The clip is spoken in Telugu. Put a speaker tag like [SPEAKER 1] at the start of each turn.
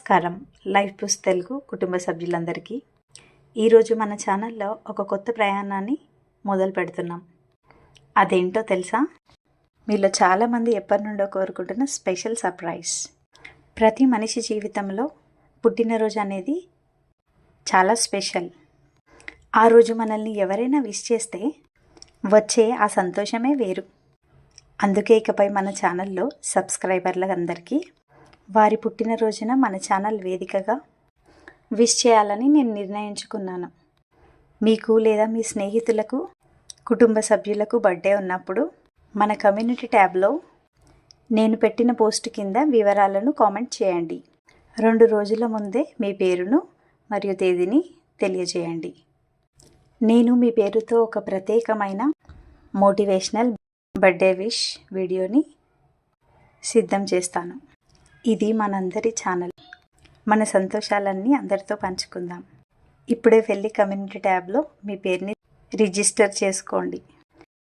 [SPEAKER 1] నమస్కారం. లైఫ్ బుస్ తెలుగు కుటుంబ సభ్యులందరికీ ఈరోజు మన ఛానల్లో ఒక కొత్త ప్రయాణాన్ని మొదలు పెడుతున్నాం. అదేంటో తెలుసా? మీలో చాలామంది ఎప్పటి నుండో కోరుకుంటున్న స్పెషల్ సర్ప్రైజ్. ప్రతి మనిషి జీవితంలో పుట్టినరోజు అనేది చాలా స్పెషల్. ఆ రోజు మనల్ని ఎవరైనా విష్ చేస్తే వచ్చే ఆ సంతోషమే వేరు. అందుకే ఇకపై మన ఛానల్లో సబ్స్క్రైబర్లందరికీ వారి పుట్టినరోజున మన ఛానల్ వేదికగా విష్ చేయాలని నేను నిర్ణయించుకున్నాను. మీకు లేదా మీ స్నేహితులకు, కుటుంబ సభ్యులకు బర్త్డే ఉన్నప్పుడు మన కమ్యూనిటీ ట్యాబ్లో నేను పెట్టిన పోస్ట్ కింద వివరాలను కామెంట్ చేయండి. 2 రోజుల ముందే మీ పేరును మరియు తేదీని తెలియజేయండి. నేను మీ పేరుతో ఒక ప్రత్యేకమైన మోటివేషనల్ బర్త్డే విష్ వీడియోని సిద్ధం చేస్తాను. ఇది మనందరి ఛానల్. మన సంతోషాలన్నీ అందరితో పంచుకుందాం. ఇప్పుడే వెళ్ళి కమ్యూనిటీ ట్యాబ్లో మీ పేరుని రిజిస్టర్ చేసుకోండి.